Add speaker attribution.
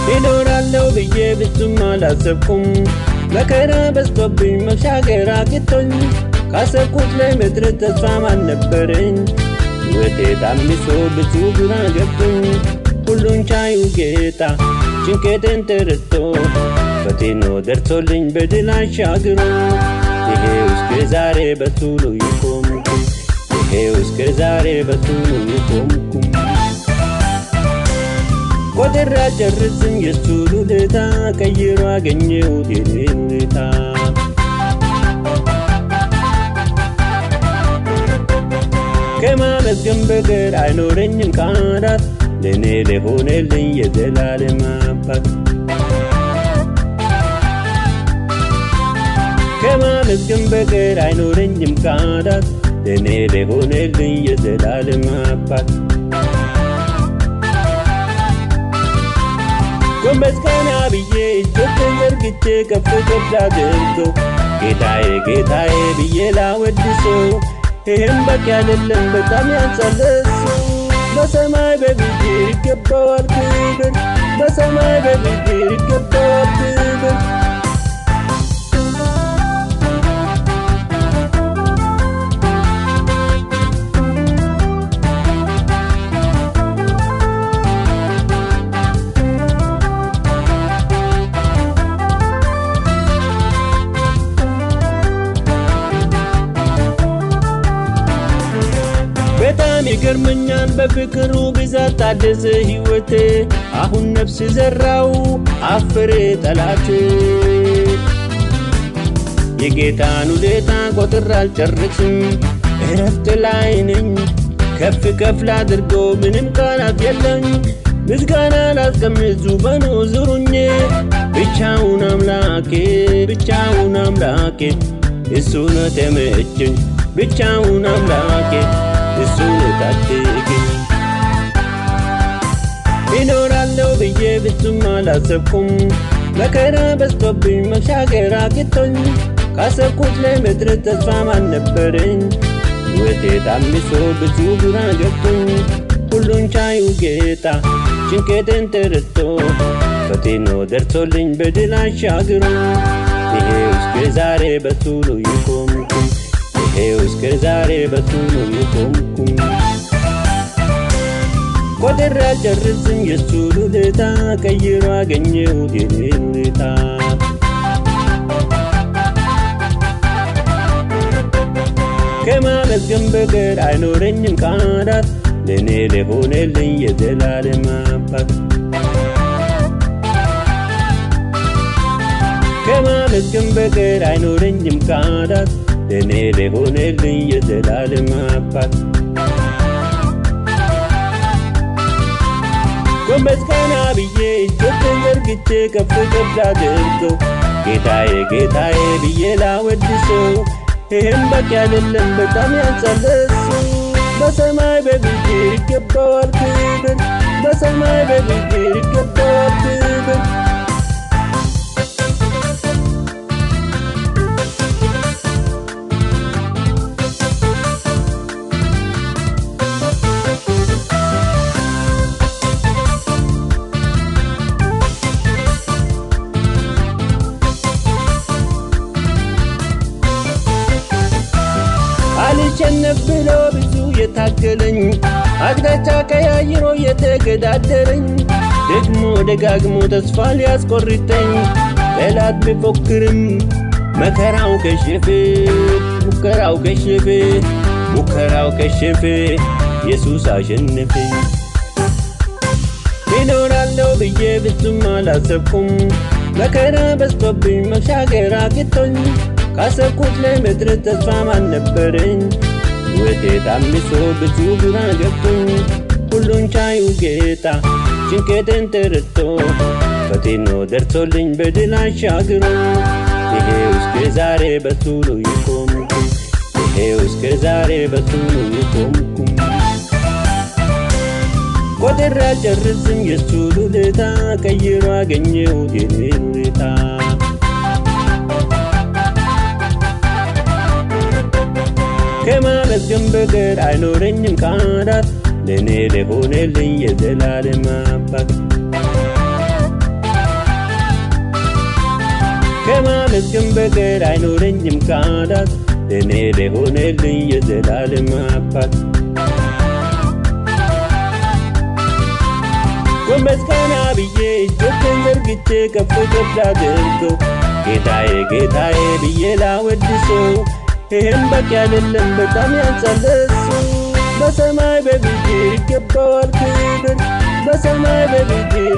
Speaker 1: ይኖራለው ብዬ ብዙም አላሰብኩም መከራ በዝቶብኝ መሻገር አቅቶኝ ካሰብኩት ላይ መድረስ ተስፋም አልነበረኝ ሕይወቴ ታምሶ ብዙ ግራ ገብቶኝ ሁሉን ቻዩ ጌታ ጭንቀቴን ተረድቶ ፈተና ደርሶልኝ በድል አሻግሮ ይሄው እስከ ዛሬ በሱ ነው የቆምኩት ይሄው እስከ ዛሬ በሱ ነው የቆምኩት ቆጥሬ አልጨርስም የሱን ውለታ ቀይሮ አገኘሁት የኔን ሁኔታ ከማመስገን በቀር አይኖረኝም ቃላት ለኔ ለሆነልኝ የዘላለም አባት ከማመስገን በቀር አይኖረኝም ቃላት ለኔ ለሆነልኝ የዘላለም አባት ጎንበስ ቀና ብዬ እጆቼን ዘርግቼ ከፍ ከፍ ላድርገው ጌታዬ ጌታዬ ብዬ ላወድሰው ይህም በቂ አይደለም በጣም ያንሳል እሱ በሰማይ በምድር ይገባዋል ክብር በሰማይ በምድር ይገባዋል ክብር በጣም ይገርመኛል በፍቅሩ ብዛት ታደሰ ሕይወቴ አሁን ነፍስ ዘራው አፈረ ጠላቴ የጌታን ውለታ ቆጥሬ አልጨርስም እረፍት ላይ ነኝ ከፍ ከፍ ላድርገው ምንም ቃላት የለኝ ምስጋና ላስቀምጥ ዙፋኑ ዙሩኝ ብቻውን አምላኬ እሱ ነው ተመቸኝ ብቻውን አምላኬ እሱ ነው ታደገኝ ይኖራለው ብዬ ብዙም አላሰብኩም መከራ በዝቶብኝ መሻገር አቅቶኝ ካሰብኩት ላይ መድረስ ተስፋም አልነበረኝ ሕይወቴ ታምሶ ብዙ ግራ ገብቶኝ ሁሉን ቻዩ ጌታ ጭንቀቴን ተረድቶ ፈተና ደርሶልኝ በድል አሻግሮ ይሄው እስከ ዛሬ በሱ ነው የቆምኩት ይሄው እስከ ዛሬ በሱ ነው የቆምኩት ቆጥሬ አልጨርስም የሱን ውለታ ቀይሮ አገኘሁት የኔን ሁኔታ ከማመስገን በቀር አይኖረኝም ቃላት ለኔ ለሆነልኝ የዘላለም አባት ከማመስገን በቀር አይኖረኝም ቃላት ለኔ ለሆነልኝ የዘላለም አባት ጎንበስ ቀና ብዬ እጆቼን ዘርግቼ ከፍ ከፍ ላድርገው ጌታዬ ጌታዬ ብዬ ላወድሰው ይህም በቂ አይደለም በጣም ያንሳል እሱ በሰማይ በምድር ይገባዋል ክብር በሰማይ በምድር ይገባዋል ክብር አልሸነፍ ብሎ ብዙ የታገለኝ አቅጣጫ ቀያይሮ የተገዳደረኝ ደግሞ ደጋግሞ ተስፋ ሊያስቆርጠኝ ጠላት ቢፎክርም መከራው ከሸፈ ሙከራው ከሸፈ ኢየሱስ አሸነፈኝ ይኖራለው ብዬ ብዙም አላሰብኩም መከራ በዝቶብኝ መሻገር አቅቶኝ ካሰብኩት ላይ መድረስ ተስፋም አልነበረኝ ሕይወቴ ታምሶ ብዙ ግራ ገብቶኝ ሁሉን ቻዩ ጌታ ጭንቀቴን ተረድቶ ፈተና ደርሶልኝ በድል አሻግሮ ይሄው እስከ ዛሬ በሱ ነው የቆምኩት ይሄው እስከ ዛሬ በሱ ነው የቆምኩት ቆጥሬ አልጨርስም የሱን ውለታ ቀይሮ አገኘሁት የኔን ሁኔታ ከማመስገን በቀር አይኖረኝም ቃላት ለኔ ለሆነልኝ የዘላለም አባት ከማመስገን በቀር አይኖረኝም ቃላት ለኔ ለሆነልኝ የዘላለም አባት ጎንበስ ቀና ብዬ እጆቼን ዘርግቼ ከፍ ከፍ ላድርገው ጌታዬ ጌታዬ ብዬ ላወድሰው ይህም በቂ አይደለም በጣም ያንሳል ለሱ በሰማይ በምድር ይገባዋል ክብር በሰማይ በምድር